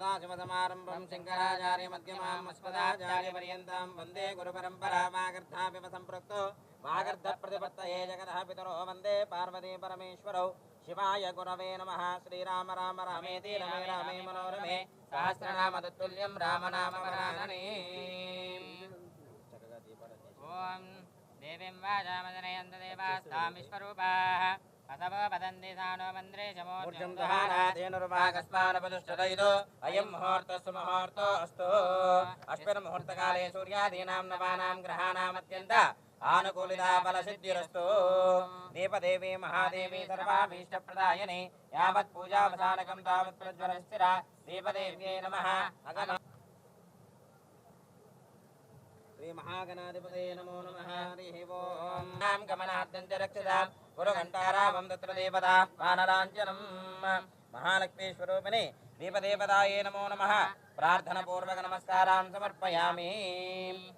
सदाशिवसमारम्भं शङ्कराचार्यमध्यमाम् अस्मदाचार्यपर्यन्तां वन्दे गुरुपरम्परामागर्धाभिव सम्पृक्तो वागर्धप्रतिपत्तये जगतः पितरो वन्दे पार्वती परमेश्वरौ शिवाय गुरवे नमः। श्रीराम राम रामेति रमे रामे मनोरमे सहस्रनाम तत्तुल्यं रामनामवरानने। ओम देवीं वाचामजनयन्त देवास्तां विश्वरूपाः असवो वदन्ति सानो मन्द्रे शमोर्जं दहानादेनुर्वागस्मानपदुष्टदयितो अयं मुहूर्तस्तु मुहूर्तो अस्तु। अश्विनमुहूर्तकाले सूर्यादीनां नवानां ग्रहाणामत्यन्त आनुकूलिता फलसिद्धिरस्तु। दीपदेवी महादेवी सर्वाभीष्टप्रदायिनी यावत् पूजावसानकं तावत् प्रज्वलस्थिरा दीपदेव्यै नमः। श्री महागणाधिपते नमो नमः। हरिः ओम्। नाम गमनाद्यं च रक्षितां गुरुघण्टारावं तत्र देवता वानराञ्जनं महालक्ष्मी स्वरूपिणे दीपदेवतायै नमो नमः। प्रार्थनापूर्वक नमस्कारान् समर्पयामि।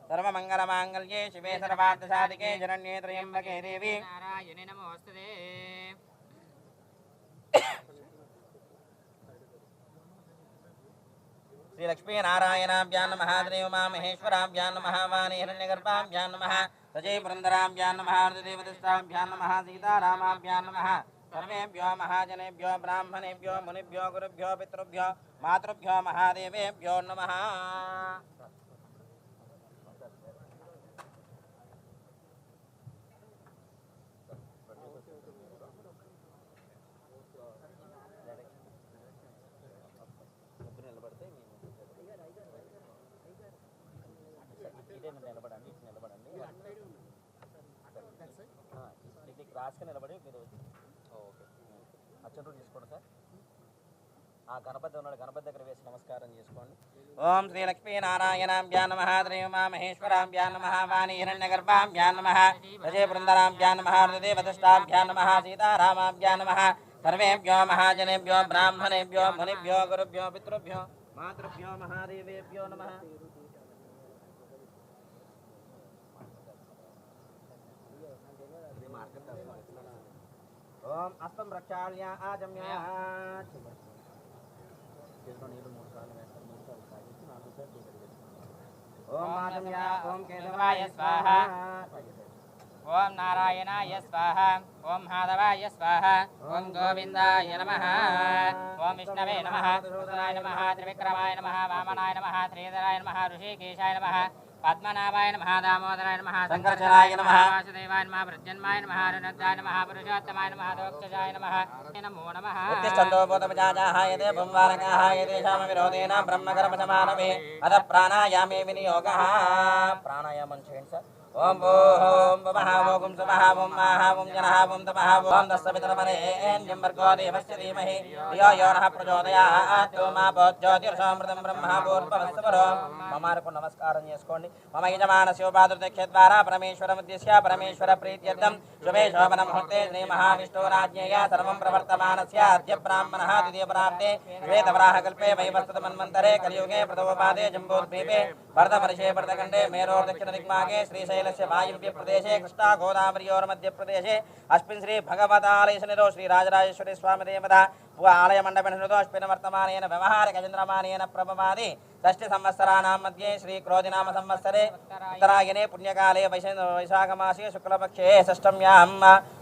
सर्वमङ्गलमाङ्गल्ये शिवे सर्वार्थसाधिके शरण्ये त्र्यम्बके देवी नारायणे नमोस्तुते। श्री लक्ष्मी नारायणाभ्यां नमः। श्री उमा महेश्वराभ्यां नमः। वाणी हिरण्यगर्भाभ्यां नमः। सजय पुरन्दराभ्यां नमः। देवदस्ताभ्यां नमः। सीतारामाभ्यां नमः। सर्वेभ्यो महाजनेभ्यो ब्राह्मणेभ्यो मुनिभ्यो गुरुभ्यो पितृभ्यो मातृभ्यो महादेवेभ्यो नमः। నిలబడి మీరు ఓకే అచ్చంటూ తీసుకోండి సార్. ఆ గణపతి ఉన్నాడు, గణపతి దగ్గర వేసి నమస్కారం చేసుకోండి. ఓం శ్రీ లక్ష్మీ నారాయణాభ్యాం నమః. శ్రీ ఉమా మహేశ్వరాభ్యాం నమః. వాణి హిరణ్యగర్భాభ్యాం నమః. సజయ బృందరాభ్యాం నమః. దేవదష్టాభ్యాం నమః. సీతారామాభ్యాం నమః. సర్వేభ్యో మహాజనేభ్యో బ్రాహ్మణేభ్యో మునిభ్యో గురుభ్యో పితృభ్యో మాతృభ్యో మహాదేవేభ్యో నమః. ओम अस्तम रक्षाल्य आजम्य ओम आजम्य ओम केशवाय स्वाहा ओम नारायणाय स्वाहा ओम माधवाय स्वाहा ओम गोविंदाय नमः ओम विष्णवे नमः सूदनाय नमः त्रिविक्रमाय नमः वामनाय नमः श्रीधराय नमः ऋषिकेशाय नमः पद्मनाभाय नमः दामोदराय नमः शंकरचराय नमः वासुदेवाय नमः प्रद्युम्नाय नमः रुद्राय नमः पुरुषोत्तमाय नमः दोक्षजाय नमः नमो नमः। उत्तिष्ठन्तो बोधपजाजाहाय ते भुम्वारकाहाय तेषां विरोधेन ब्रह्मकर्मसमानवे अथ प्राणायामे विनियोगः। प्राणायामं చేయండి సార్. ओम ओम वमः ओम सुमः ओम मः ओम जनः ओम तमः ओम दस्सवितरमरेण्यं भर्गो देवस्य धीमहि धियो यो नः प्रचोदयात् ओम ज्योतिर्षामृतं ब्रह्म भूर्भुवस्सुवरो। మమారకు నమస్కారం చేసుకోండి. మమ యజమానస్య ఉపాధృతఖ్య ద్వారా పరమేశ్వరముద్దిశ్య పరమేశ్వర ప్రీత్యర్థం శుభే శోభన ముహూర్తే శ్రీ మహావిష్ణురాజ్ఞేయ సర్వం ప్రవర్తమానస్య అద్య బ్రాహ్మణः ద్వితీయ ప్రాప్తే శ్వేతవరాహకల్పే వైవస్వతమన్వంతరే కలియుగే ప్రథమపాదే జంబూద్వీపే భరతవర్షే భరతఖण्डे मेरोर् दक्षिण दिग्भागे श्रीशैलस्य वायुव्य प्रदेशे कृष्णा गोदावरीयोर् मध्य प्रदेशे अस्मिन् श्री भगवतालयसनिधौ श्री राजराजेश्वरी स्वामी देवता आलय मंडपेन अश्विन वर्तमानेन व्यवहार गजेन्द्रमानेन प्रभवादि षष्टि संवत्सराणां मध्ये श्री क्रोधिनाम संवत्सरे उत्तरायणे पुण्यकाले वैशाखमासे शुक्लपक्षे षष्ठम्यां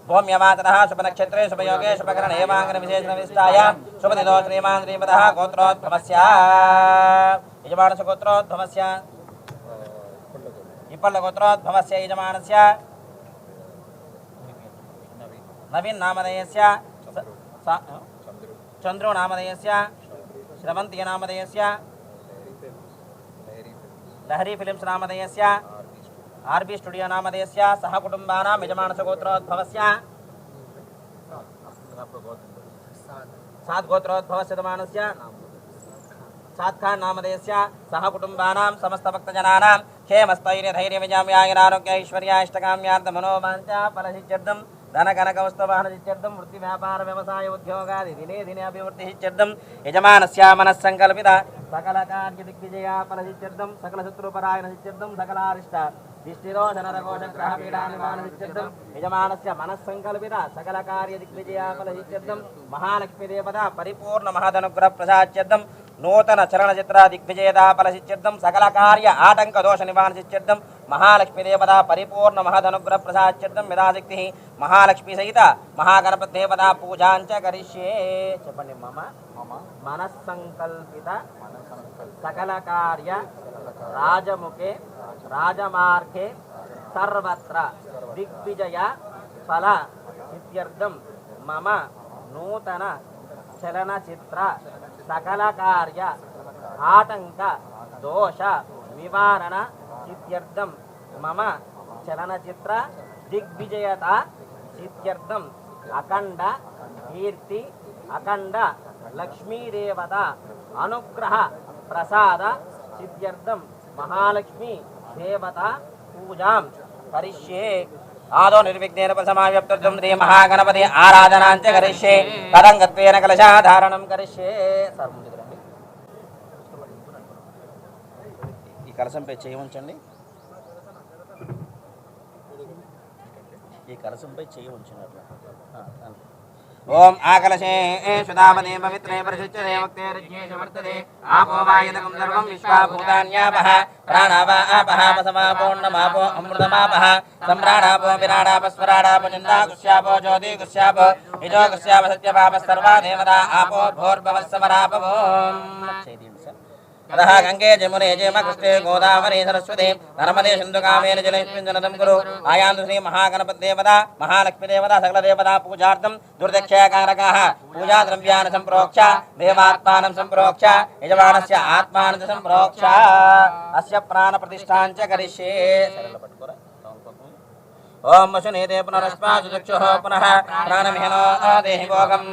भौम्यवातरः शुभनक्षत्रे शुभयोगे शुभकरणे एवाङ्गन विशेषणविष्टाय शुभदिनो श्रीमान् श्रीमतः गोत्रोद्भवस्य यजमानस्य गोत्रोद्भवस्य इप्पल्ल गोत्रोद्भवस्य यजमानस्य नवीन नामधेयस्य चंद्रो नामधेयस्य श्रवंती नामधेयस्य लहरी फिल्म्स नामधेयस्य आरबी स्टूडियो नामधेयस्य सह कुटुंबानां यजमानस्य गोत्रोद्भवस्य सात गोत्रोद्भवस्य यजमानस्य सात खान नामधेयस्य सह कुटुंबानां समस्त भक्तजनानां क्षेमस्थैर्य धैर्य विजयारोग्य ऐश्वर्याष्टकाम्यार्थ मनोवांఛा फलसिद्ध्यर्थं धन कनकवस्तुवाहनसिद्ध्यर्थं वृत्ति व्यापार व्यवसाय उद्योगादि दिने दिने अभिवृद्धिसिद्ध्यर्थं यजमानस्य मनस्संकल्पित सकल कार्य दिग्विजया फलसिद्ध्यर्थं सकल शत्रुपरायणसिद्ध्यर्थं सकलारिष्ट दिष्टिरोधनरघोषग्रहपीडानिवारणसिद्ध्यर्थं यजमानस्य मनस्संकल्पित सकल कार्य दिग्विजया फलसिद्ध्यर्थं महालक्ष्मी देवता परिपूर्ण महदनुग्रह प्रसाद्यर्थं నూతన చలనచిత్ర దిగ్విజేత ఫలసిద్ధ్యర్థం సకల కార్య ఆటంక దోష నివారణసిద్ధ్యర్థం మహాలక్ష్మీ దేవత పరిపూర్ణ మహదనుగ్రహ ప్రసాద్యర్థం యథాశక్తి మహాలక్ష్మీ సహిత మహాగణపతి దేవత పూజాంచ కరిష్యే. చెప్పండి. మమ మనస్సంకల్పిత సకల కార్య రాజముఖే రాజమార్గే సర్వత్ర దిగ్విజయ ఫల సిద్ధ్యర్థం మమ నూతన చలనచిత్ర సకల కార్య ఆటంక దోష నివారణ సిద్ధ్యర్థం మమ చలనచిత్ర దిగ్విజయత సిద్ధ్యర్థం అఖండ కీర్తి అఖండ లక్ష్మీదేవత అనుగ్రహ ప్రసాద సిద్ధ్యర్థం మహాలక్ష్మీ దేవత పూజాం కరిష్యే. ఆదో నిర్విఘ్నేన సమావ్యాప్తర్థం శ్రీ మహాగణపతి ఆరాధనాంచ కరిష్యే. తదంగత్వేన కలశాధారణం కరిష్యే. ఈ కలశంపై చేయి ఉంచండి. ఈ కలశంపై చేయి ఉంచినట్లు. ఓం ఆకలశేషు దామనే పవిత్రే పరిశుచ్యతే వక్తేర్జ్ఞేషు వర్తతే ఆపో వాయుదకం సర్వం విశ్వాభూతాన్యాపః ప్రాణావాపః పసమాపోర్ణమాపో అమృతమాపః సమ్రాడాపో విరాడాపస్వరాడాపో చందాకుశ్యాపో జ్యోతికుశ్యాపో యజోకుశ్యాప సత్యపాపస్సర్వా దేవతా ఆపో భోర్భవస్సమరాపవోం. అతః గంగే జమునే జేమ కృష్ణే గోదావరి సరస్వతి నర్మదే సింధు కావేరి జలేస్మిన్ జనతం కురు. ఆయాంతు శ్రీ మహాగణపతి దేవత మహాలక్ష్మీ దేవత సకల దేవతా పూజార్థం దుర్దక్షయకారకాః పూజా ద్రవ్యాన్ని సంప్రోక్ష దేవాత్మానం సంప్రోక్ష యజమానస్య ఆత్మానం సంప్రోక్ష అస్య ప్రాణ ప్రతిష్ఠాంచ కరిష్యే. ఓం వశునేతే పునరస్మాసుచక్షుః పునః ప్రాణమిహనో దేహి భోగం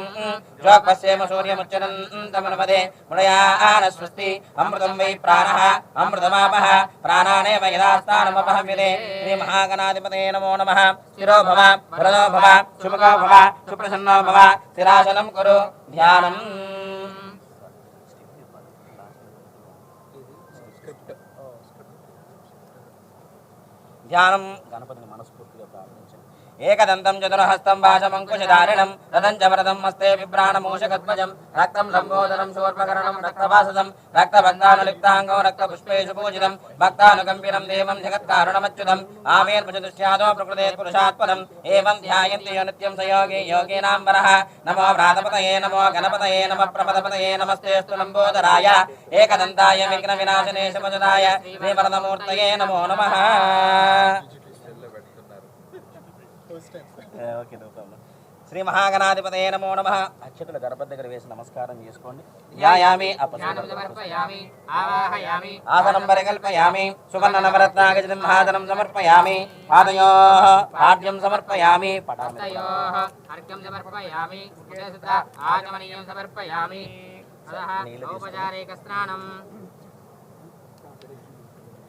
జ్యోక్పశ్యేమ సూర్యముచ్చనంతమనుపదే ముడయాన స్వస్తి అమృతం వై ప్రాణః అమృతమాపః ప్రాణానేవ యథాస్థానమపహమ్యతే. శ్రీ మహాగణాధిపతే నమో నమః. స్థిరో భవ వరదో భవ శుభగో భవ సుప్రసన్నో భవ. స్థిరాసనం కురు ధ్యానం. ధ్యానం. గణపతిని మనస్ఫూర్తిగా ప్రార్థించండి. ఏకదంతం చతురహస్తం వాసమంకుశధారిణం రథం చ వరదం హస్తే బిభ్రాణమూషకధ్వజం రక్తం సంబోధనం శూర్పకరణం రక్తవాసదం రక్తబంధానులిప్తాంగం రక్తపుష్పేషు పూజితం భక్తానుకంపినం దేవం జగత్కారుణమచ్యుతం ఆవిర్భుజదుష్యాదో ప్రకృతే పురుషాత్పదం ఏవం ధ్యాయంతి యో నిత్యం స యోగి యోగీనాం వరః. నమో వ్రాతపతయే నమో గణపతయే నమః ప్రమదపతయే నమస్తేస్తు లంబోదరాయ ఏకదంతాయ విఘ్న వినాశనే శమజదాయ శ్రీవరదమూర్తయే నమో నమః. శ్రీ మహాగణాధిపతయే నమో నమః. అక్షతుల గణపతి దగ్గర వేసి నమస్కారం చేసుకోండి. ధ్యాయామి ఆసనం పరికల్పయామి సువర్ణ నవరత్నాగజం మహాదనం సమర్పయామి పాదయోః పాద్యం సమర్పయామి పటాయోః అర్ఘ్యం సమర్పయామి ఆచమనీయం సమర్పయామి. ఔపచారిక స్నానం.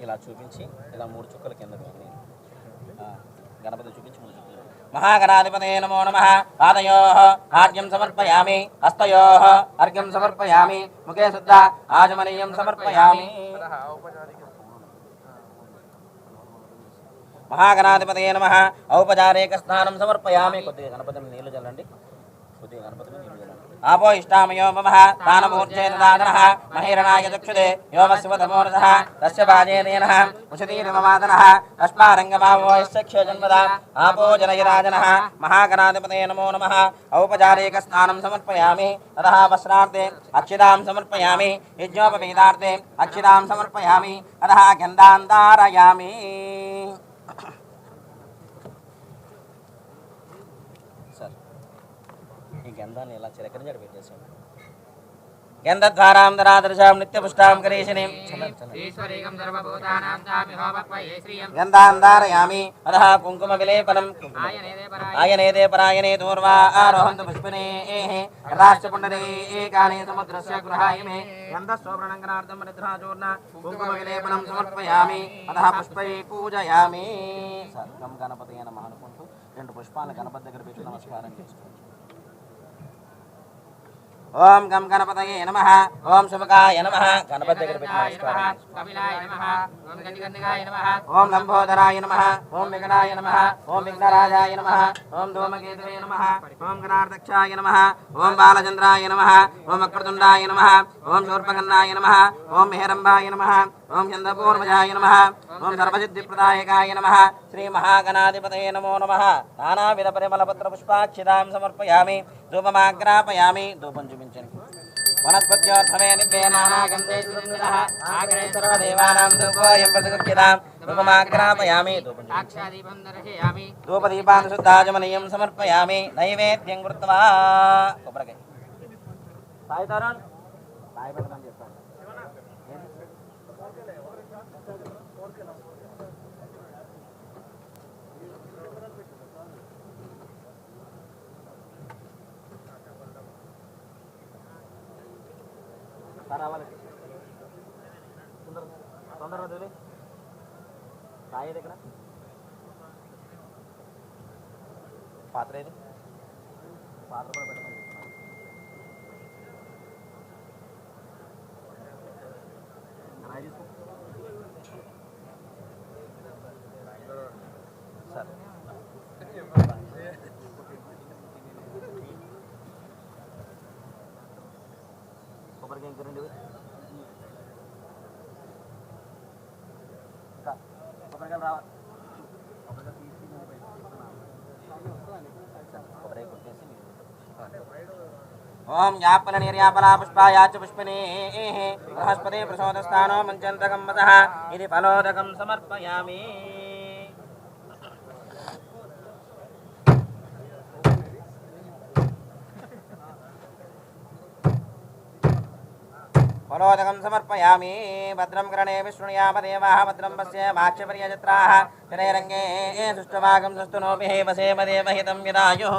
ఇలా చూపించి ఇలా 3 చుక్కల కింద గణపతి చూపించి 3 చుక్కలు. మహాగణాధిపతయే నమో నమః. పాదయోః ఆర్ఘ్యం సమర్పయామి హస్తయోః అర్ఘ్యం సమర్పయామి ముఖే శుద్ధ ఆచమనీయం సమర్పయామి. మహాగణాధిపతయే నమః. ఔపచారిక స్నానం సమర్పయామి. కొద్దిగా గణపతిని నీళ్లు చల్లండి. కొద్దిగా గణపతిని నీళ్లు చల్లండి. आपो इष्टामयो ममः दानमूर्च्छेददानः महीरणाय चक्षुदे यो वस्वतमोरसः तस्य पाजेनेनः उषतीरिममादनः तस्मारङ्गमावो यस्य जन्मदा आपो जनयराजनः महागणाधिपतये नमो नमः। औपचारिकस्नानं समर्पयामि ततः वस्त्रार्थे अक्षितां समर्पयामि यज्ञोपवीतार्थे अक्षितां समर्पयामि अतः गन्धान् धारयामि। గంధాన్ని ఇలా చిలకరించడం పెట్టేసాం గంధద్వారాం దరాదర్శాం నిత్యపుష్టాం కరీషిణీం ఈశ్వరీకం సర్వభూతానాం తామిహోపత్వయే శ్రీయం గంధాన్ ధారయామి అదః కుంకుమ విలేపనం ఆయనేదే పరాయనే దూర్వా ఆరోహంతు పుష్పినేః యథాశ్చ పుండరీకాని సముద్రస్య గృహాయమే గంధస్వప్రణంగనార్థం పరిద్రాచూర్ణ కుంకుమ విలేపనం సమర్పయామి అదః పుష్పై పూజయామి। సర్వం గణపతయే నమః అనుకుంటూ 2 పుష్పాలను గణపతి దగ్గర పెట్టి నమస్కారం చేసుకోండి। ఓం గం గణపతయే నమః ఓం శుభకాయ నమః గణపతి దగ్గర పెట్టి నమస్కారం కపిలాయ నమః ఓం గణిగణికాయ నమః ఓం లంబోదరాయ నమః ఓం విఘ్నాయ నమః ఓం విఘ్నరాజాయ నమః ఓం ధూమకేతవే నమః ఓం గణార్దక్షాయ నమః ఓం బాలచంద్రాయ నమః ఓం వక్రతుండాయ నమః ఓం శూర్పకర్ణాయ నమః ఓం మెహరంబాయ నమః ఓం చంద్రపూర్వజాయ నమః ఓం సర్వసిద్ధిప్రదాయకాయ నమః శ్రీ మహాగణాధిపతయే నమో నమః నానావిధ పరిమళపత్ర పుష్పాక్షితాం సమర్పయామి ధూపమాగ్రాపయామి ధూపం చూపించండి వనస్పత్యోర్భవే నివ్యే నానాగంధే సుగంధినః ఆగ్రే సర్వదేవానాం ధూపోయం ప్రతిగృహ్యతాం ధూపమాగ్రాపయామి ధూపం సాక్షాదీపం దర్శయామి ధూపదీపాన్ శుద్ధాజమనీయం సమర్పయామి నైవేద్యం కృత్వా కొబ్బరికాయ సాయి తరుణ్ సాయి పథకం చెప్తాను రావాలి తొందరగా వదిలి సాయి దగ్గర పాత్ర ఏది పాత్ర కూడా పెట్టమని సార్ కొబ్బరికి ఇంకా రెండు కొబ్బరికాయలు రావాలి ఓం యాపల నిర్యాపలా పుష్పాయాచ పుష్పనే బృహస్పతి ప్రసోదస్థానో మంచంతకం మదః ఇది ఫలోదకం సమర్పయామి ఫలోదకం సమర్పయామి భద్రం కరణే విష్ణుయామ దేవాః భద్రం పశ్య మాక్షపర్యజత్రాః శరైరంగే సుష్టవాగం సుస్తునోభిః వసేమ దేవహితం యదాయుః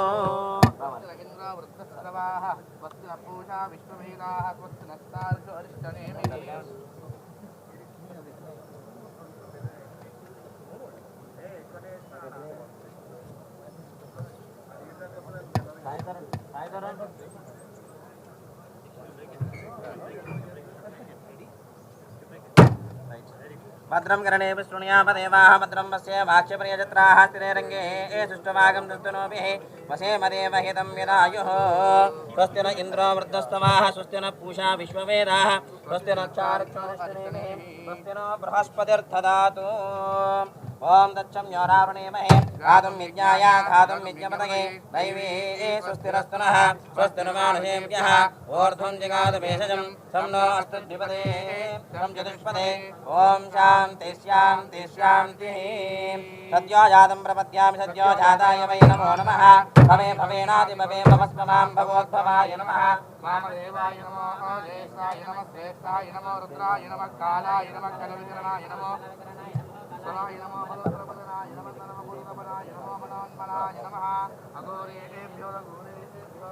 పూజా విష్ణువేదాః స్వస్తినస్తార్షు అరిష్టనేమిః భద్రం కరణే విష్ణుయామ దేవాః భద్రం పశ్య మాక్షపర్యజత్రాః స్థిరేరంగే సుష్టవాగం సుస్తునోభిః వసేమ దేవహితం యదాయుః స్వస్తి న ఇంద్రో వృద్ధస్తవాః స్వస్తి న పూషా విశ్వవేదాః స్వస్తి నక్షారక్షోరిష్టనేమిః స్వస్తి నో బృహస్పతిర్దదాతు ఓం దచ్చం యోరారుణేమహే గాతుం యజ్ఞాయ ఘాతుం యజ్ఞపతగే దైవీ స్వస్తిరస్తు నః స్వస్తి ను మానుషేభ్యః ఊర్ధ్వం జిగాతు భేషజం సం నో అస్తు ద్విపదే సం చతుష్పదే ఓం శాంతి శాంతి శాంతి సద్యో జాతం ప్రపద్యామి సద్యో జాతాయ వై నమో నమః భవే భవేనాది భవే భవస్మమాం భవోద్భవాయ నమః వామదేవాయ నమో జ్యేష్ఠాయ నమః శ్రేష్ఠాయ నమో రుద్రాయ నమః కాలాయ నమః కలవికరణాయ నమో సవాయ నమో బలప్రపదనాయ నమః సర్వభూతపదాయ నమో మనోన్మనాయ నమః అఘోరేభ్యో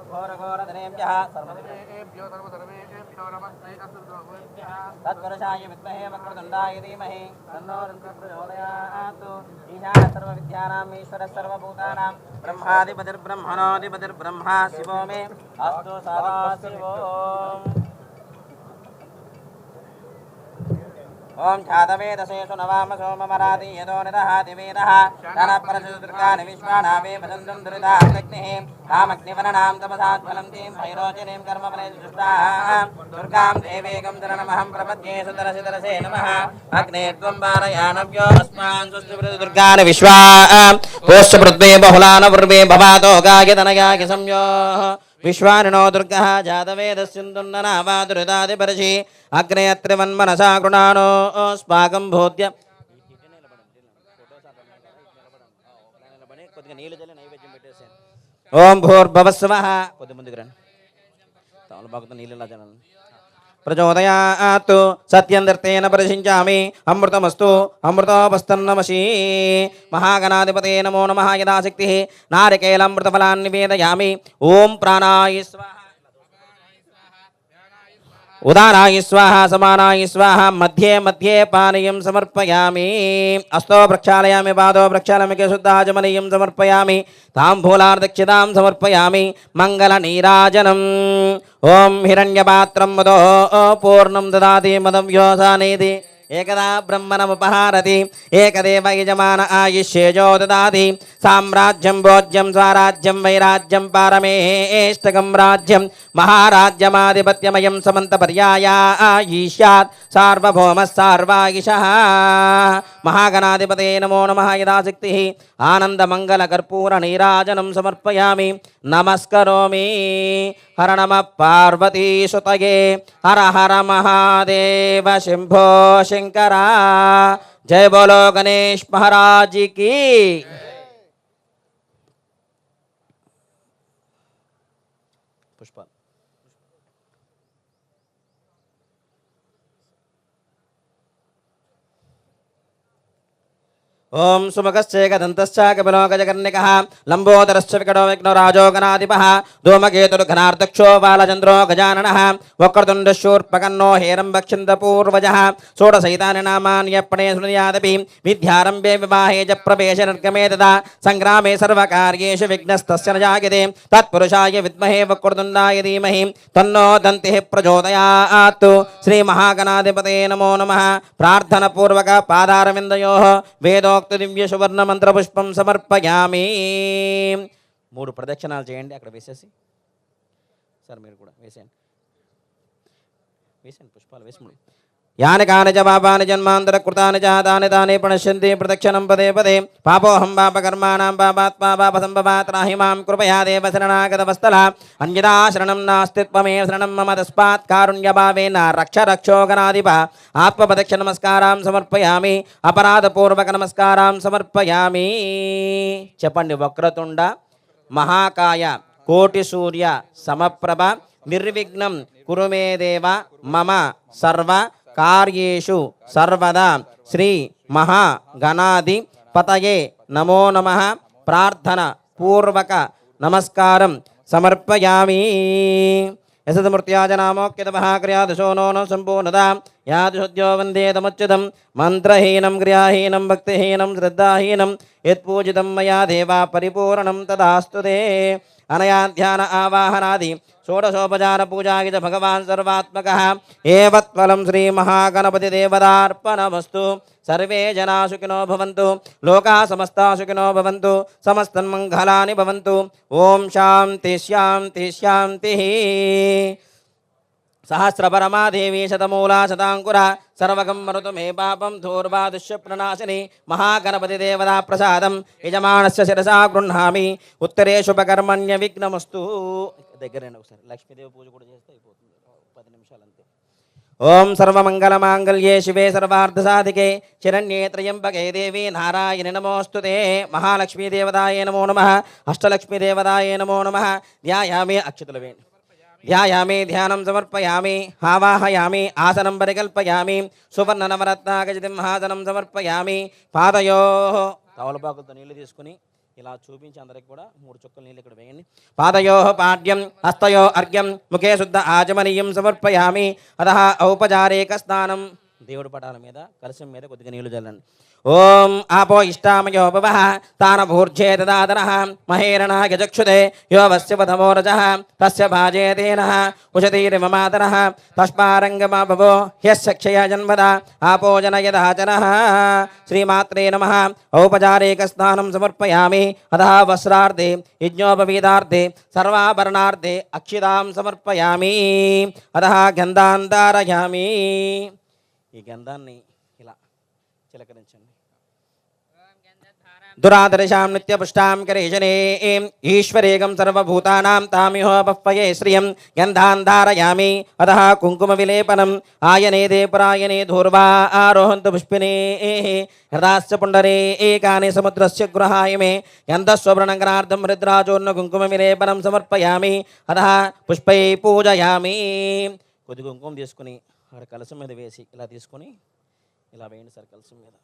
ఘోరఘోరధనేభ్యః సర్వదేవేభ్యో సర్వసర్వేభ్యో నమస్తే అసురగోభ్యః తత్పురుషాయ విద్మహే వక్రతుండాయ ధీమహి తన్నో రుద్రః ప్రచోదయాత్ ఈశానः సర్వవిద్యానాం ఈశ్వరः సర్వభూతానాం బ్రహ్మాధిపతిర్బ్రహ్మణోధిపతిర్బ్రహ్మ శివో మే అస్తు సదాశివోం ఓం ఛాదవేదసేషు నవామ సోమమరాది యదో నిదహాతి వేదః ధనపరశుదుర్గాని విశ్వానావే భజంతం దురితాగ్నిః కామగ్నివరణాం తపసాజ్వలంతీం భైరోచనీం కర్మఫలేషు దుష్టాః దుర్గాం దేవేగం ధరణమహం ప్రపద్యే సుతరసితరసే నమః అగ్నే త్వం వారయానవ్యో అస్మాన్ స్వస్తి దుర్గాని విశ్వా పోష్ట పృథ్వీ బహుళాన పూర్వే భవాతో గాయతనయాకి సంయోః విశ్వానినో దుర్గః జాతవేదస్యందున్ననావా దురితాదిపరిషి అగ్నే అత్రివన్మనసా కృణానో స్పాగం భూత్య ఓం భూర్భవస్వః కొద్ది ముందుకు రండి తమలపాకుతో నీళ్ళు ఇలా జనాలి ప్రచోదయాత్ సత్యందర్తేన పరిశించామి అమృతమస్తు అమృతోపస్తన్నమసి మహాగణాధిపతే నమో నమః యథాశక్తి నారికేళమృతఫలాన్ని నివేదయామి ఓం ప్రాణాయ స్వాహా उदानाय स्वाहा समानाय स्वाहा मध्ये मध्ये पानीयं समर्पयामि अस्तो प्रक्षालयामि पादो प्रक्षालयामि शुद्धाचमनीयं समर्पयामि ताम्बूलार्दक्षितां समर्पयामि मङ्गलनीराजनम् ॐ हिरण्यपात्रं मदो पूर्णं ददाति मदं व्योसानेति एकदा ब्रह्मणमुपहारति एकदेव यजमान आयुष्येजो ददाति साम्राज्यं भोज्यं स्वराज्यं वैराज्यं पारमेष्टकं राज्यं महाराज्यमाधिपत्यमयं समन्तपर्यायायिष्यात् सार्वभौमः सार्वायुषः महागणाधिपते नमो नमः यदाशक्तिः आनन्दमङ्गलकर्पूरनीराजनं समर्पयामि नमस्करोमि हर नमः पार्वतीसुतये हर हर महादेव शंभो शंकरा जय बोलो गणेश महाराज की पुष्प ओम सुमुखश्चेकदन्तश्च कपिलो गजकर्णिकः लम्बोदरश्च विकटो विघ्नो राजो गणाधिपः धूमकेतुर्घनार्दक्षो बालचन्द्रो गजाननः वक्रतुण्डशूर्पकर्णो हेरम्बक्षिन्दपूर्वजः षोडशैतानि नामानि यप्पणे शृणुयादपि विद्यारम्भे विवाहे च प्रवेशे निर्गमे तथा सङ्ग्रामे सर्वकार्येषु विघ्नस्तस्य न जायते तत्पुरुषाय विद्महे वक्रतुण्डाय धीमहि तन्नो दन्तिः प्रचोदयात् श्रीमहागणाधिपते नमो नमः प्रार्थनापूर्वक पादारविन्दयोः वेदोक्त దివ్య సువర్ణ మంత్ర పుష్పం సమర్పయామి 3 ప్రదక్షిణాలు చేయండి అక్కడ వేసేసి సార్ మీరు కూడా వేసేయండి పుష్పాలు వేసి యాని కాని చ పాపాని జన్మాంతర కృతాని చ తాని తాని ప్రణశ్యంతి ప్రదక్షిణం పదే పదే పాపోహం పాపకర్మాణం పాపాత్మా పాపసంభవాత్ రాహి మాం కృపయా దేవ శరణాగతవస్తల అన్యదా శరణం నాస్తి త్వమేవ శరణం మమ తస్మాత్ కారుణ్యభావేన రక్ష రక్షోగణాధిప ఆత్మప్రదక్షిణ నమస్కారం సమర్పయామి అపరాధపూర్వక నమస్కారం సమర్పయామి చెప్పండి వక్రతుండ మహాకాయ కోటి సూర్య సమప్రభ నిర్విఘ్నం కురు మే దేవ మమ సర్వ కార్యేషు సర్వదా శ్రీ మహాగణాధి పతయే నమో నమః ప్రార్థన పూర్వక నమస్కారం సమర్పయామి యశతమూర్త్యాజనామోక్యతమహాక్రియాదశో నో సంపూర్ణదా యాదుశుద్ధ్యో వందేదముచ్యుతం మంత్రహీనం క్రియాహీనం భక్తిహీనం శ్రద్ధాహీనం యత్పూజితం మయా దేవా పరిపూర్ణం తదాస్తు తే అనయా ధ్యాన ఆవాహనాది షోడశోపచార పూజాకి చ భగవాన్ సర్వాత్మకః ఏవత్ఫలం శ్రీ మహాగణపతి దేవతార్పణమస్తు సర్వే జనా సుఖినో భవంతు లోకా సమస్తా సుఖినో భవంతు సమస్తన్మంగళాని భవంతు ఓం శాంతి శాంతి శాంతి సహస్రపరమాదేవి శతమూలా శతాంకుర సర్వగం మరుతు మే పాపం ధూర్వా దుష్యప్రణాశిని మహాగణపతి దేవతా ప్రసాదం యజమానస్య శిరసా గృహ్ణామి ఉత్తరే శుభకర్మణ్య విఘ్నమస్తు దగ్గరండి ఒకసారి లక్ష్మీదేవి పూజ కూడా చేస్తే అయిపోతుంది 10 నిమిషాలు అంతే ఓం సర్వమంగళమాంగళ్యే శివే సర్వార్థసాధికే శరణ్యే త్రయంబకే దేవి నారాయణి నమోస్తుతే మహాలక్ష్మీ దేవతాయే నమో నమః అష్టలక్ష్మీ దేవతాయే నమో నమః ధ్యాయామి అక్షతలు వేయండి ధ్యాయామి ధ్యానం సమర్పయామి ఆవాహయామి ఆసనం పరికల్పయామి సువర్ణ నవరత్నాగజతిం హాసనం సమర్పయామి పాదయో తవలపాకులతో నీళ్లు తీసుకుని ఇలా చూపించి అందరికి కూడా 3 చుక్కలు నీళ్ళు ఇక్కడ వేయండి పాదయో పాడ్యం హస్తయో అర్ఘ్యం ముఖే శుద్ధ ఆచమనీయం సమర్పయామి అతః ఔపచారిక స్నానం దేవుడి పటాల మీద కలశం మీద కొద్దిగా నీళ్లు చల్లండి ఓం ఆపో ఇష్టామయో భవః తానభూర్జే దదాతనః మహేరణः గజక్షుదే యో వస్య పదమోరజः తస్య భాజేతేనః ఉషతీరిమమాతరः తస్మారంగమా భవో హ్యస్య క్షయ జన్మద ఆపో జనయదాచనః శ్రీమాత్రే నమః ఔపచారిక స్నానం సమర్పయామి అతః వస్త్రార్థే యజ్ఞోపవీతార్థే సర్వాభరణార్థే అక్షితాం సమర్పయామి అతః గంధాన్ ధారయామి ఈ గంధాన్ని ఇలా చిలకరించండి दुरादर्शां नित्यपुष्टां करेशने ईश्वरेगं सर्वभूतानां तामिहोपह्वये श्रियं गन्धान् धारयामि अतः कुङ्कुमविलेपनम् आयने देपरायणे धूर्वा आरोहन्तु पुष्पिने हृदाश्च पुण्डरे एकानि समुद्रस्य गृहाय मे गन्धस्ववर्णगणार्धं हृद्राजोन्न कुङ्कुमविलेपनं समर्पयामि अतः पुष्पै पूजयामि కొద్ది కుంకుమ తీసుకుని అక్కడ కలసం మీద వేసి ఇలా తీసుకుని ఇలా వేయండి సార్ కలసం మీద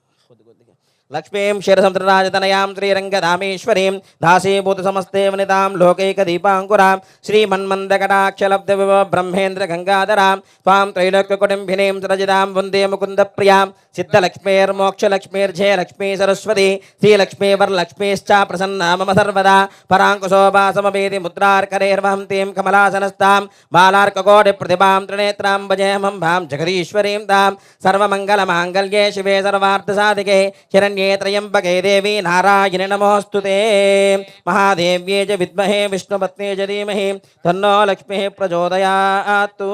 లక్ష్మీం క్షీరసముద్రరాజతనయాం శ్రీరంగధామేశ్వరీం దాసీభూతసమస్తే వనితాం లోకైకదీపాంకురాం శ్రీమన్మందకటాక్షలబ్ధ బ్రహ్మేంద్ర గంగాధరాం త్వాం త్రైలోక్యకుటుంబినీం సురజితాం వందే ముకుందప్రియాం సిద్ధలక్ష్మీర్మోక్షలక్ష్మీర్జయలక్ష్మీ సరస్వతి శ్రీలక్ష్మీవర్లక్ష్మీశ్చ ప్రసన్నా మమ సర్వదా పరాంకుశోభాసమవేది ముద్రార్కరేర్వహంతీం కమలాసనస్తాం బాలార్కకోటి ప్రతిభాం త్రినేత్రాం భజేమం జగదీశ్వరీం తాం సర్వమంగళమాంగళ్యే శివే సర్వార్థసాధికే శరణ్యే త్రయంబకే దేవి నారాయణి నమోస్తుతే మహాదేవ్యే చ విద్మహే విష్ణుపత్నే చ ధీమహి తన్నో లక్ష్మీ ప్రచోదయాత్.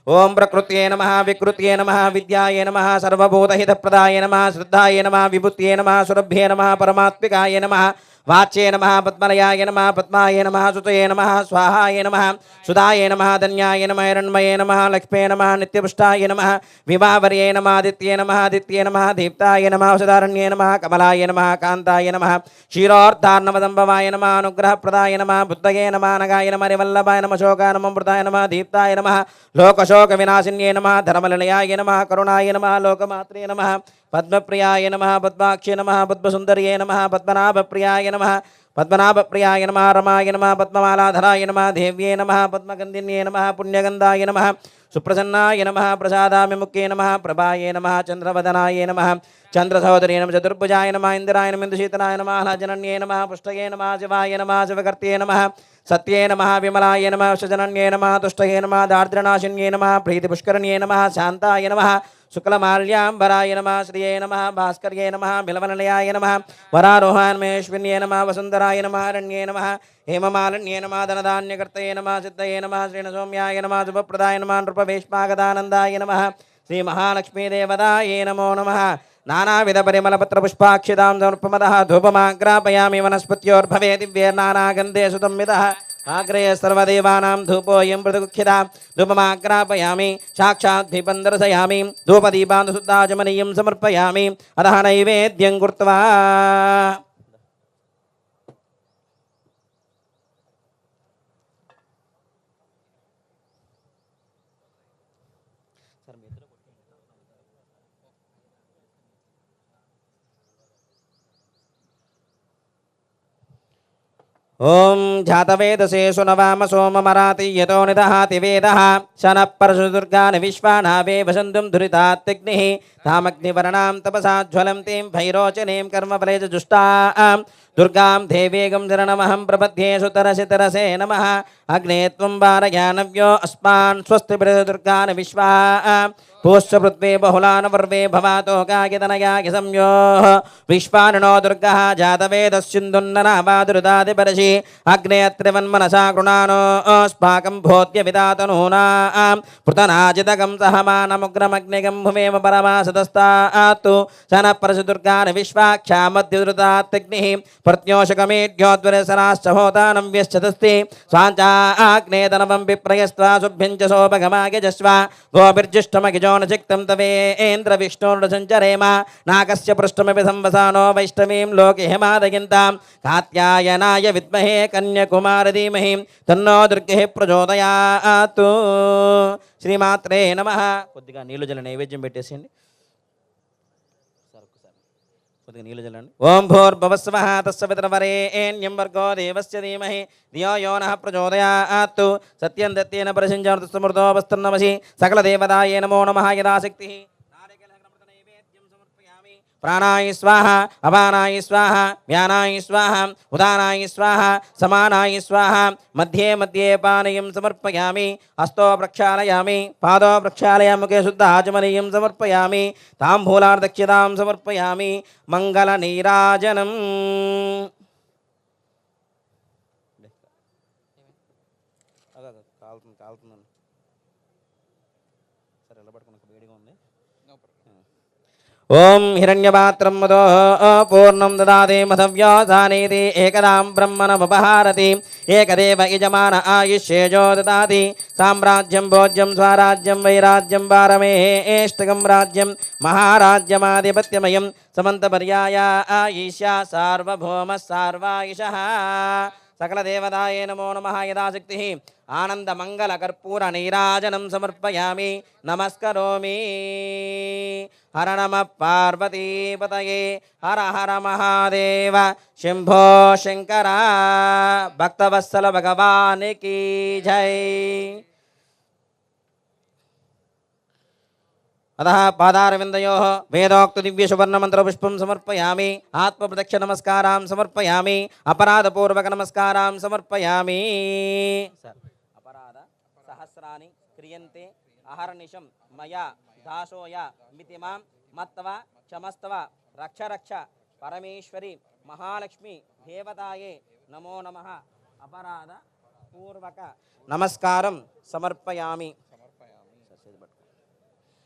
ఓం ప్రకృత్యే నమః వికృత్యే నమః విద్యాయే నమః సర్వభూతహితప్రదాయ నమః శ్రద్ధాయ నమః విభూత్యే నమః సురభ్యే నమః పరమాత్మికాయ నమః వాచ్యే నమః పద్మలయాయ నమః పద్మాయ నమః సుతయే నమః స్వాహాయ నమః సుధాయ నమః ధన్యాయ నమః హిరణ్మయే నమః లక్ష్మే నమః నిత్యపుష్టాయ నమః వివావర్యే నమః ఆదిత్యే నమః ఆదిత్యే నమః దీప్తాయ నమః సుధారణ్యే నమః కమలాయ నమః కాంతాయ నమః క్షీరోర్ధార్ణవదంభవాయ నమః అనుగ్రహప్రదాయ నమః బుద్ధయే నమః నగాయ నమః వల్లభాయ నమః శోకాయ నమః మృతాయ నమః దీప్తాయ నమః లోకశోక వినాశిన్యే నమః ధర్మనిలయాయ నమః కరుణాయ నమః లోకమాత్రే నమః పద్మప్రియాయ నమః పద్మాక్షే నమః పద్మసుందర్యే నమః పద్మనాభప్రియాయ నమః పద్మనాభప్రియాయ నమః రమాయ నమః పద్మమాలాధరాయ నమః దేవ్యే నమః పద్మగంధిన్యే నమః పుణ్యగంధాయ నమః సుప్రసన్నాయ నమః ప్రసాదామిముఖ్యే నమః ప్రభాయే నమః చంద్రవదనాయ నమః చంద్రసహోదరే నమః చతుర్భుజాయ నమః ఇంద్రాయ నమః ఇందుశీతనాయ నమః ఆహ్లాదజనన్యే నమః పుష్టయే నమః శివాయ నమః శివకర్త్యే నమః సత్యే నమః విమలాయ నమః శజనన్యే నమః తుష్టయే నమః దార్ద్రనాశిన్యే నమః ప్రీతిపుష్కరణ్యే నమః శాంతాయ నమః శుక్లమాల్యాంబరాయ నమః శ్రియే నమః భాస్కర్యే నమః బిలవనలయాయ నమః వరారోహాన్మేశ్వర్యే నమః వసుంధరాయ నమః అరణ్యే నమః హేమమాలిన్యే నమః ధనధాన్యకర్తయే నమః సిద్ధయే నమః శ్రీణసౌమ్యాయ నమః శుభప్రదాయ నమః నృపవేష్మాగదానందాయ నమః శ్రీమహాలక్ష్మీదేవతాయే నమో నమః నానావిధ పరిమళపత్ర పుష్పాక్షితాం సమర్పమదః ధూపమాగ్రాపయామి వనస్పత్యోర్భవే దివ్యేర్నానాగంధే సుతమ్మిదః ఆగ్రే సర్వదేవానాం ధూపోయం మృదుక్షితా ధూపమాగ్రాపయామి సాక్షాద్భిపం దర్శయామి ధూపదీపాంశుద్ధాచమనీయం సమర్పయామి అదః నైవేద్యం కృత్వా ఓం జాతవేదసే సునవామ సోమమరాతి యతో నిదహాతి వేదః శనః పరశుదుర్గాని విశ్వానావే వసంతుం దురితాత్తిగ్నిః తామగ్నివర్ణాం తపసాజ్వలంతీం భైరోచనీం కర్మఫలే చ జుష్టాం దుర్గాం దేవేగం శరణమహం ప్రపద్యే సుతరసితరసే నమః అగ్నే త్వం వారయానవ్యో అస్మాన్ స్వస్తి దుర్గాని విశ్వా పూష్య పృథ్వీ బహుళాన్ వర్వే భవాతో కాకితనయాకి సంయోః విశ్వానినో దుర్గः జాతవేదస్సిందున్ననావాదురుదాదిపరశి అగ్నే త్రివన్మనసా గృణానోస్పాకం భోత్య విదాతనూనాం పృతనాజితకం సహమానముగ్రమగ్నిగం భువేమ పరమాసదస్తాత్తు శనః పరశుదుర్గాని విశ్వాక్షామద్యుదృతాత్తిగ్నిః ప్రత్యోషకమేఢ్యోద్వరసరాశ్చ హోతానం వ్యశ్చతస్తి స్వాంచాగ్నేతనవం విప్రయస్త్వా శుభ్యం చ సోపగమాయజస్వ గోభిర్జిష్టమగిజో చిక్తం తవేంద్ర విష్ణుర్సంచరేమ నాగస్య పృష్ఠమపి సంవసానో వైష్ణవీం లోకే హిమాదయంతాం కాత్యాయనాయ విద్మహే కన్యకుమార ధీమహి తన్నో దుర్గే ప్రచోదయాత్. శ్రీమాత్రే నమః. కొద్దిగా నీళ్ళు జల నైవేద్యం పెట్టేసేయండి. కొద్దిగా నీళ్ళు జల్లండి. ఓం భూర్భువస్వః తస్సవితుర్వరేణ్యం భర్గో దేవస్య ధీమహి ధియో యో నః ప్రచోదయాత్. సత్యం దత్తేన పరిశించామృత సమృతోపస్తన్నమసి సకల దేవతాయే నమో నమః యథాశక్తిః. ప్రాణాయ స్వాహ అపానాయ స్వాహ వ్యానాయ స్వాహ ఉదానాయ స్వాహ సమానాయ స్వాహ మధ్యే మధ్యే పానీయం సమర్పయామి. హస్తో ప్రక్షాళయామి పాదో ప్రక్షాళయామి ముఖే శుద్ధ ఆచమనీయం సమర్పయామి తాంబూలార్దక్షితాం సమర్పయామి మంగళ నీరాజనం. కాలుతుందండి. సరే ఎలా పట్టుకున్నాక వేడిగా ఉంది. ఓం హిరణ్యపాత్రం మదో పూర్ణం దదాతి మధవ్యోసానేతి ఏకదాం బ్రహ్మణముపహారతి ఏకదేవ యజమాన ఆయుష్యేజో దదాతి. సామ్రాజ్యం భోజ్యం స్వరాజ్యం వైరాజ్యం పారమేష్టకం రాజ్యం మహారాజ్యమాధిపత్యమయం సమంతపర్యాయ ఆయుష్య సార్వభౌమ సార్వాయుషః. सकलदेवतायै नमो नमः यदाशक्तिः आनन्दमङ्गलकर्पूरनीराजनं समर्पयामि नमस्करोमि हर नमः पार्वतीपतये हर हर महादेव शम्भो शङ्कर भक्तवत्सल भगवान् की जय अतः पादारविन्दयोः वेदोक्तदिव्यसुवर्णमन्त्रपुष्पं समर्पयामि आत्मप्रदक्षिणनमस्कारान् समर्पयामि अपराधपूर्वकनमस्कारान् समर्पयामि अपराध सहस्राणि क्रियन्ते अहर्निशं मया दासोय मिति मां मत्वा क्षमस्त्व रक्ष रक्ष परमेश्वरी महालक्ष्मी देवताये नमो नमः अपराध पूर्वक नमस्कारं समर्पयामि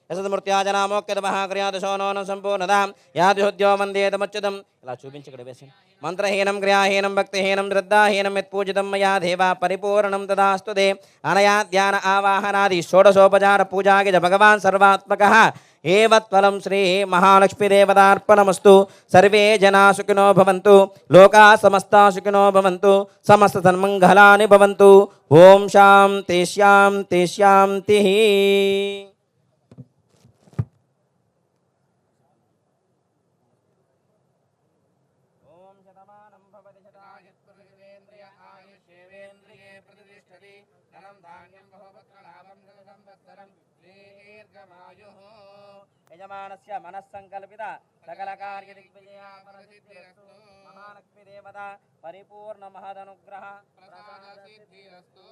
యశమూర్త్యాజనామోక్యమహాక్రియాదశోనోనం సంపూర్ణదాం యాదిహోద్యో వందేతమచ్యుతం ఇలా చూపించి ఇక్కడ వేసి మంత్రహీనం క్రియాహీనం భక్తిహీనం శ్రద్ధాహీనం యత్పూజితం మయా దేవా పరిపూర్ణం తదాస్తు తే అనయా ధ్యాన ఆవాహనాది షోడశోపచార పూజాగిజ భగవాన్ సర్వాత్మకః ఏవత్ఫలం శ్రీ మహాలక్ష్మీదేవతార్పణమస్తు సర్వే జనా సుఖినో భవంతు లోకా సమస్తా సుఖినో భవంతు సమస్త సన్మంగళాని భవంతు ఓం శాంతి శాంతి శాంతి యజమానస్య మనస్సంకల్పిత సకల కార్య దిగ్విజయా పరసిద్ధిరస్తు మహాలక్ష్మీ దేవత పరిపూర్ణ మహదనుగ్రహ ప్రసాద సిద్ధిరస్తు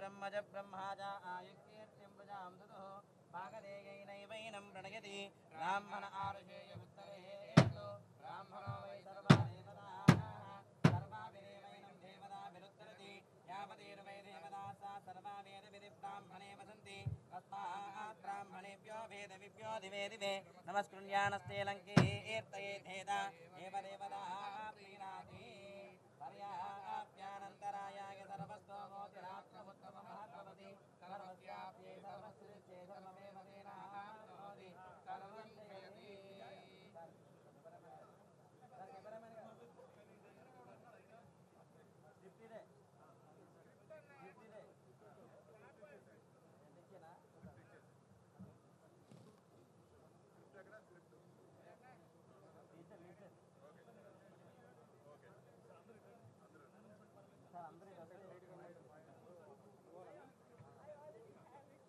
ब्रह्मज ब्रह्माज आयुक्तीर्तिं प्रजां ददुः भागधेयैनैवैनं प्रणयति ब्राह्मण आरुषेय उत्तरे ब्राह्मणो वै सर्वा देवताः सर्वाभिदेवैनं देवता विरुद्धरति यावदेर्वै देवता सा सर्वा वेदविधि ब्राह्मणे वसन्ति तस्मात् ब्राह्मणेभ्यो वेदविभ्यो दिवे दिवे नमस्कृण्यानस्ते लङ्के कीर्तयेद्धेदा एव देवता प्रीणाति पर्याप्यानन्तरायाय सर्वस्तोमोतिरात्रमुत्तमः भवति सर्वस्याप्ये सर्वस्ये सर्वमेव तेनाः भवति सर्वं जयति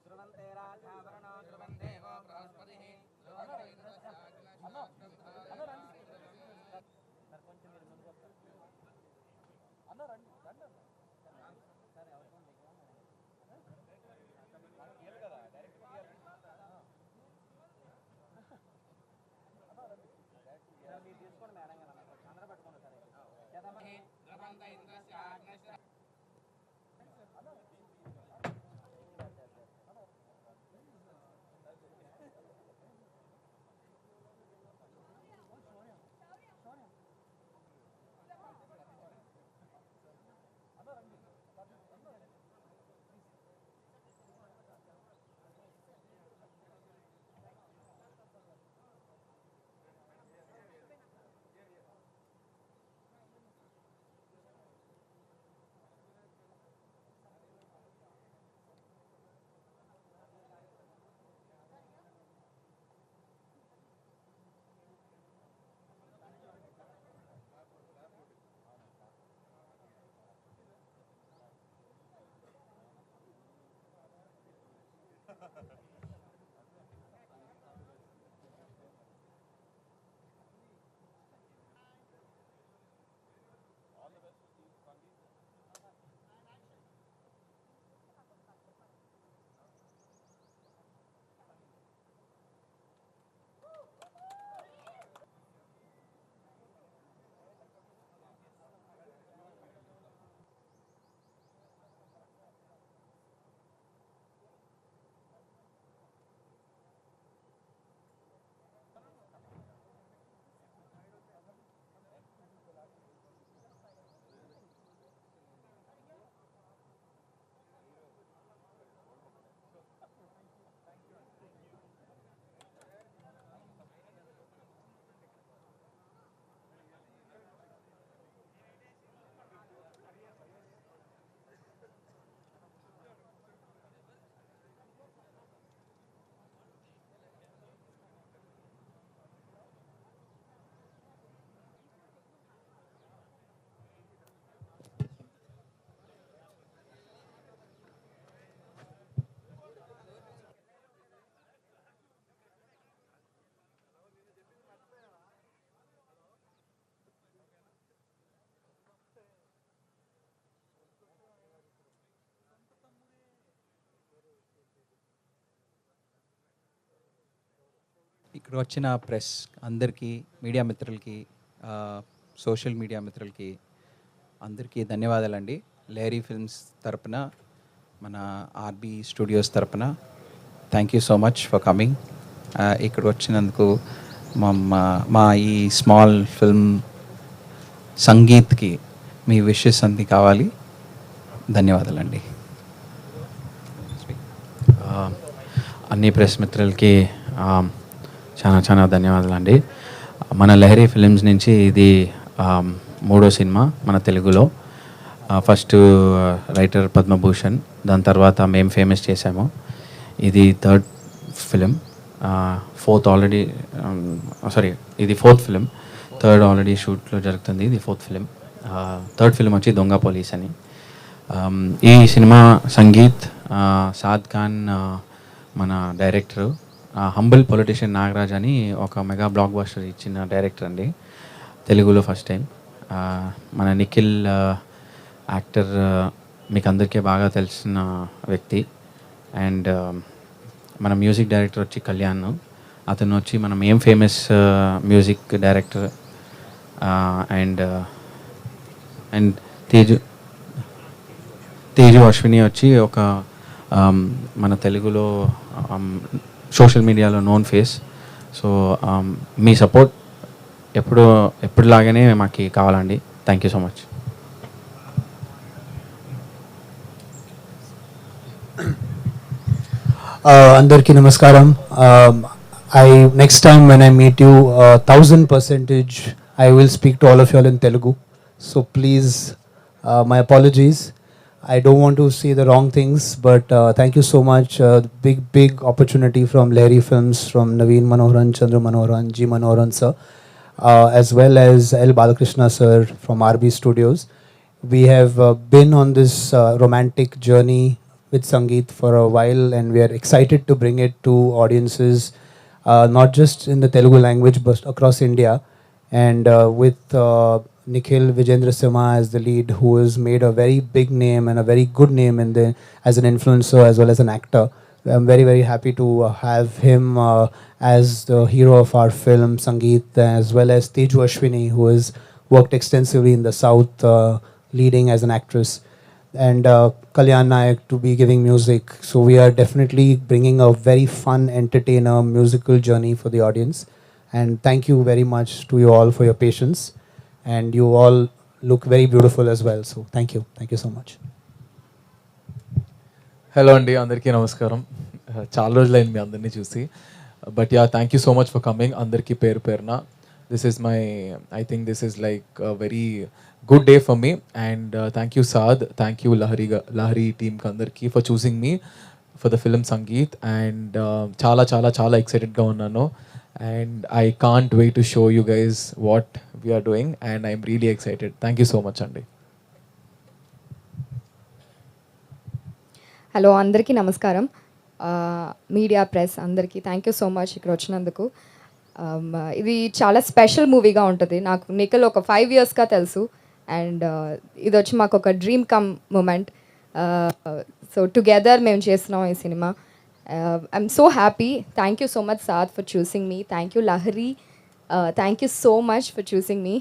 ध्रुवन्ते राजावरणो ध्रुवन्ते वो बृहस्पतिः ध्रुवन्ते తీసుకోండి మేడం గారు అందరూ పట్టుకోండి సరే ధ్రువంత ఇంద్రస్య ఆగ్నేయ ఇక్కడ వచ్చిన ప్రెస్ అందరికీ, మీడియా మిత్రులకి, సోషల్ మీడియా మిత్రులకి అందరికీ ధన్యవాదాలండి. లేరీ ఫిల్మ్స్ తరపున, మన ఆర్బీ స్టూడియోస్ తరపున thank you so much for coming. ఇక్కడ వచ్చినందుకు మా ఈ స్మాల్ ఫిల్మ్ సంగీత్కి మీ విషెస్ అన్ని కావాలి. ధన్యవాదాలండి. అన్ని ప్రెస్ మిత్రులకి చాలా ధన్యవాదాలండి. మన లహరి ఫిలిమ్స్ నుంచి ఇది మూడో సినిమా మన తెలుగులో. ఫస్ట్ రైటర్ పద్మభూషణ్, దాని తర్వాత మేము ఫేమస్ చేసాము. ఇది థర్డ్ ఫిలిం. ఇది ఫోర్త్ ఫిలిం. థర్డ్ ఆల్రెడీ షూట్లో జరుగుతుంది. ఇది ఫోర్త్ ఫిలిం. థర్డ్ ఫిలిం వచ్చి దొంగ పోలీస్ అని. ఈ సినిమా సంగీత్ సాద్ ఖాన్ మన డైరెక్టరు, హంబుల్ పొలిటీషియన్ నాగరాజ్ అని ఒక మెగా బ్లాక్ బస్టర్ ఇచ్చిన డైరెక్టర్ అండి, తెలుగులో ఫస్ట్ టైం. మన నిఖిల్ యాక్టర్ మీకు అందరికీ బాగా తెలిసిన వ్యక్తి. అండ్ మన మ్యూజిక్ డైరెక్టర్ వచ్చి కళ్యాణ్. అతను వచ్చి మనం ఏం famous music director. And and Teju Ashwini వచ్చి ఒక మన తెలుగులో సోషల్ మీడియాలో నోన్ ఫేస్. సో మీ సపోర్ట్ ఎప్పుడులాగానే మాకు కావాలండి. Thank you so much. Andarki namaskaram. Next time when I meet you, 1000% I will speak to all of you all in Telugu. So please, my apologies. I don't want to say the wrong things, but thank you so much. Big opportunity from Lahiri Films, from Naveen Manoharan, Chandra Manoharan, G Manoharan sir, as well as L Balakrishna sir from RB Studios. We have been on this romantic journey with Sangeet for a while, and we are excited to bring it to audiences, not just in the Telugu language but across India. And with Nikhil Vijendra Simha as the lead, who has made a very big name and a very good name as an influencer as well as an actor. I'm very happy to have him as the hero of our film Sangeet, as well as Teju Ashwini, who has worked extensively in the South, leading as an actress, and Kalyan Nayak to be giving music. So we are definitely bringing a very fun, entertainer, musical journey for the audience. And thank you very much to you all for your patience. And you all look very beautiful as well. So thank you so much. Hello అండి, అందరికీ నమస్కారం. చాలా రోజులైంది మీ అందరినీ చూసి. But yeah, thank you so much for coming. అందరికీ పేరు పేరున I think this is like a very good day for me. And thank you Saad, thank you Lahiri team kandarki for choosing me for the film Sangeet. And చాలా excited ga unnanu, and I can't wait to show you guys what we are doing, and I'm really excited. Thank you so much andi. Hello, అందరికీ నమస్కారం. Media press అందరికీ thank you so much ఇక్కడ వచ్చినందుకు. ఇది చాలా special మూవీగా ఉంటుంది. నాకు నిఖిల్ ఒక 5 yearsగా తెలుసు, అండ్ ఇది వచ్చి మాకు ఒక dream come moment. So together మేము చేస్తున్నాం ఈ సినిమా. I'm so happy. Thank you so much Saad for choosing me. Thank you Lahari, thank you so much for choosing me.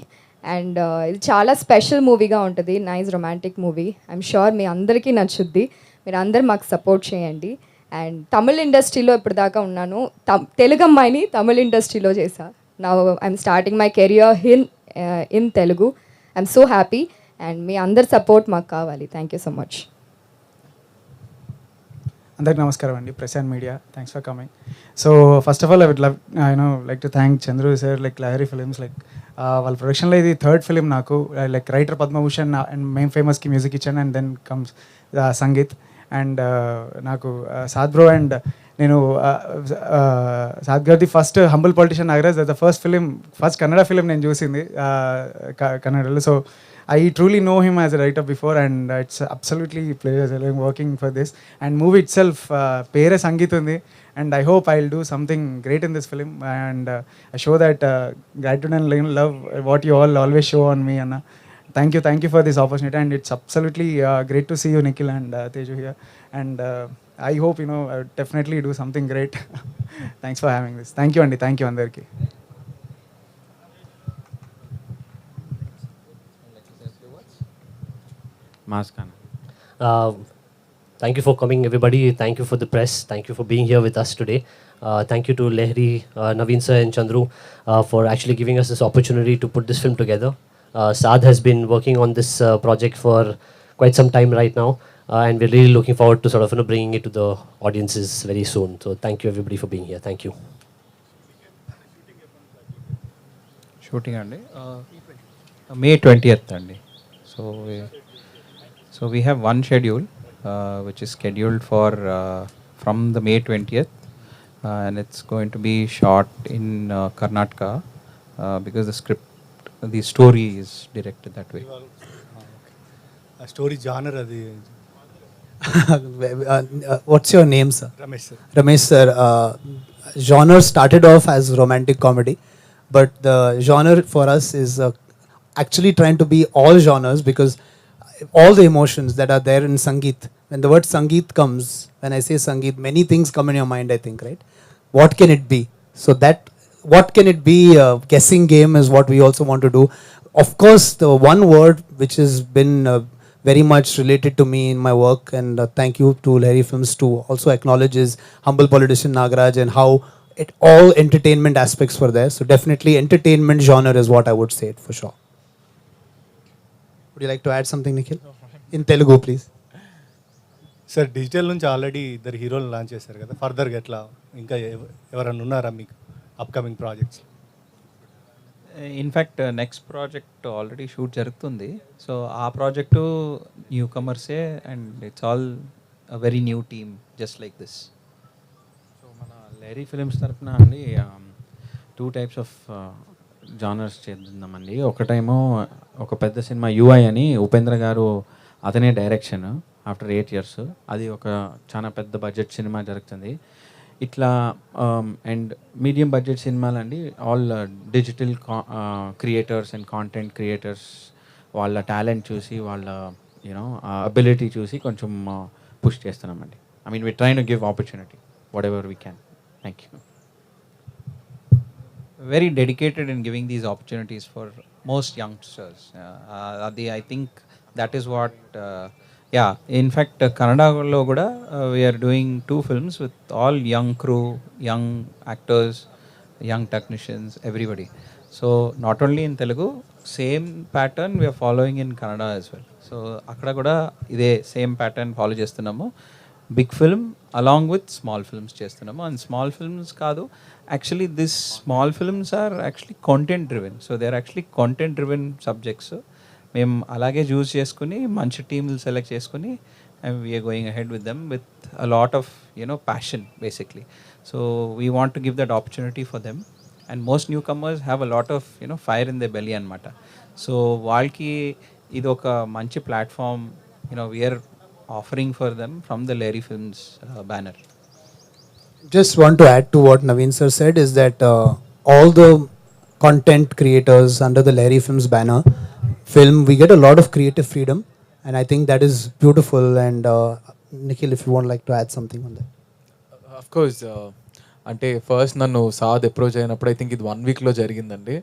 And ఇది చాలా స్పెషల్ మూవీగా ఉంటుంది, nice romantic movie. I'm sure మీ అందరికీ నచ్చుద్ది. మీరు అందరు మాకు సపోర్ట్ చేయండి. అండ్ తమిళ్ ఇండస్ట్రీలో ఇప్పటిదాకా ఉన్నాను, తెలుగు అమ్మాయిని తమిళ్ ఇండస్ట్రీలో చేశా. నా I'm starting my career in Telugu. I'm so happy, and మీ అందరి సపోర్ట్ మాకు కావాలి. Thank you so much. అందరికి నమస్కారం అండి, press and media, thanks for coming. So first of all I would like to thank Chandru sir, like Lahari films. Like వాళ్ళ ప్రొడక్షన్లో ఇది 3rd ఫిలిం నాకు. లైక్ రైటర్ పద్మభూషణ్ అండ్ మెయిన్ ఫేమస్కి మ్యూజిక్ ఇచ్చాను, and then comes Sangeeth. And నాకు సాద్ బ్రో అండ్ నేను సాద్ గారిది first humble politician Nagaraj, the first Kannada film నేను చూసింది కన్నడలో. So I truly know him as a writer before, and it's absolutely pleasure working for this. And movie itself, pere Sangeet undi, and I hope I'll do something great in this film, and I show that gratitude and love what you all always show on me. Anna, thank you for this opportunity, and it's absolutely great to see you Nikhil and Teju here, and I hope I would definitely do something great. Thanks for having this. Thank you Andy, thank you andarki. Thank you for coming, everybody. Thank you for the press. Thank you for being here with us today. Thank you to Lahiri, Naveen sir and Chandru for actually giving us this opportunity to put this film together. Saad has been working on this project for quite some time right now, and we're really looking forward to sort of bringing it to the audiences very soon. So thank you everybody for being here. Thank you. Shooting అండి May 20th అండి. So we have one schedule which is scheduled for from the May 20th, and it's going to be shot in Karnataka because the story is directed that way. Story genre adi. What's your name, sir? Ramesh sir. Genre started off as romantic comedy, but the genre for us is actually trying to be all genres, because all the emotions that are there in Sangeet. When the word Sangeet comes, when I say Sangeet, many things come in your mind, I think, right? What can it be? So that, what can it be? Guessing game is what we also want to do. Of course, the one word which has been very much related to me in my work, and thank you to Lahiri Films to also acknowledge, is humble politician Nagaraj, and how it all entertainment aspects were there. So definitely entertainment genre is what I would say it for sure. Would you like to add something, Nikhil? In Telugu, please. Sir digital నుంచి already ఇద్దరు హీరోలు launch చేశారు కదా, ఫర్దర్గా ఎట్లా ఇంకా ఎవరన్నా ఉన్నారా మీకు upcoming projects? In fact next project already shoot జరుగుతుంది. సో ఆ ప్రాజెక్టు న్యూ కమర్సే, and it's all very new team just like this. So మన లేరీ ఫిలిమ్స్ తరఫున అండి 2 టైప్స్ ఆఫ్ జానర్స్ చేద్దామండి. ఒకటేమో ఒక పెద్ద సినిమా యూఐ అని ఉపేంద్ర గారు, అతనే డైరెక్షన్ ఆఫ్టర్ 8 years. అది ఒక చాలా పెద్ద బడ్జెట్ సినిమా జరుగుతుంది. ఇట్లా అండ్ మీడియం బడ్జెట్ సినిమాలు అండి all digital creators and content creators వాళ్ళ టాలెంట్ చూసి, వాళ్ళ యూనో అబిలిటీ చూసి కొంచెం పుష్ చేస్తున్నామండి. I mean we try to give opportunity whatever we can. Thank you. Very dedicated in giving these opportunities for most youngsters. I think that is what, yeah, in fact, Kannada kuda we are doing 2 films with all young crew, young actors, young technicians, everybody. So not only in Telugu, same pattern we are following in Kannada as well. So akkada kuda ide same pattern follow chestunnamo. Big film along with small films చేస్తున్నాము. And small films కాదు, actually this small films are actually content driven. So they are actually content driven subjects. మేము అలాగే choose చేసుకుని మంచి టీమ్లు select చేసుకుని and we're going ahead with them with a lot of passion basically. So we want to give that opportunity for them. And most newcomers have a lot of fire in the belly అనమాట. సో వాళ్ళకి ఇది ఒక మంచి platform we're offering for them from the Lahiri Films banner. Just want to add to what Naveen sir said, is that all the content creators under the Lahiri Films banner film, we get a lot of creative freedom, and I think that is beautiful. And Nikhil, if you want like to add something on that. Of course, అంటే first నన్ను Saad approach అయినప్పుడు I think ఇది 1 weekలో జరిగిందండి.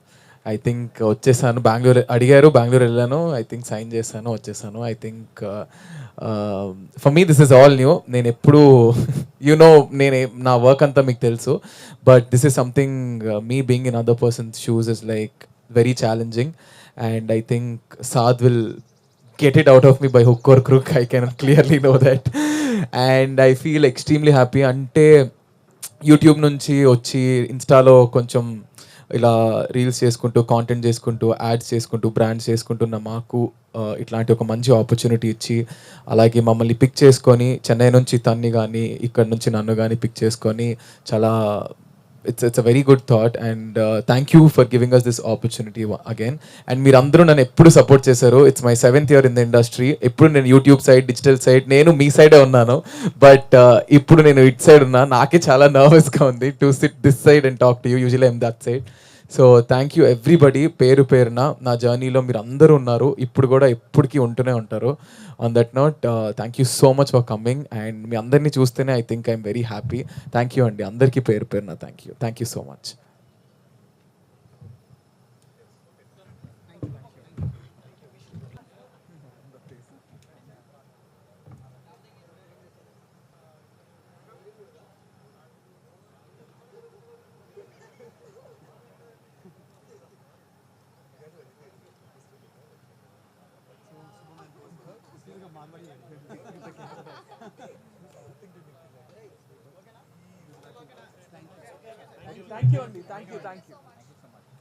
I think వచ్చేసాను, బెంగళూరు అడిగారు, బెంగళూరు వెళ్ళాను, I think sign చేశాను, వచ్చేసాను. I think for me this is all new. నేను ఎప్పుడు నేను నా వర్క్ అంతా మీకు తెలుసు, but this is something me being in other persons shoes is like very challenging, and I think Saad will get it out of me by hook or crook. I can clearly know that, and I feel extremely happy. అంటే YouTube నుంచి వచ్చి ఇన్స్టాలో కొంచెం ఇలా reels చేసుకుంటూ, content చేసుకుంటూ, ads చేసుకుంటూ, brands చేసుకుంటున్న మాకు ఇట్లాంటి ఒక మంచి ఆపర్చునిటీ ఇచ్చి, అలాగే మమ్మల్ని పిక్ చేసుకొని చెన్నై నుంచి తన్ని కానీ ఇక్కడ నుంచి నన్ను కానీ పిక్ చేసుకొని, చాలా it's a very good thought, and thank you for giving us this opportunity again. And మీరందరూ నన్ను ఎప్పుడు సపోర్ట్ చేశారు. It's my 7th year in the industry. ఎప్పుడు నేను యూట్యూబ్ సైడ్, డిజిటల్ సైడ్, నేను మీ సైడే ఉన్నాను, బట్ ఇప్పుడు నేను ఇట్ సైడ్ ఉన్నా. నాకే చాలా నర్వస్గా ఉంది to SIT this side and talk to you. Usually I'm that side. So thank you everybody, పేరు పేరున నా జర్నీలో మీరు అందరూ ఉన్నారు, ఇప్పుడు కూడా ఎప్పటికీ ఉంటూనే ఉంటారు. On that note, thank you so much for coming, and మీ అందరినీ చూస్తేనే I think I'm very happy. Thank you అండి, అందరికీ పేరు పేరున thank you so much. Thank you, Andy. Thank you.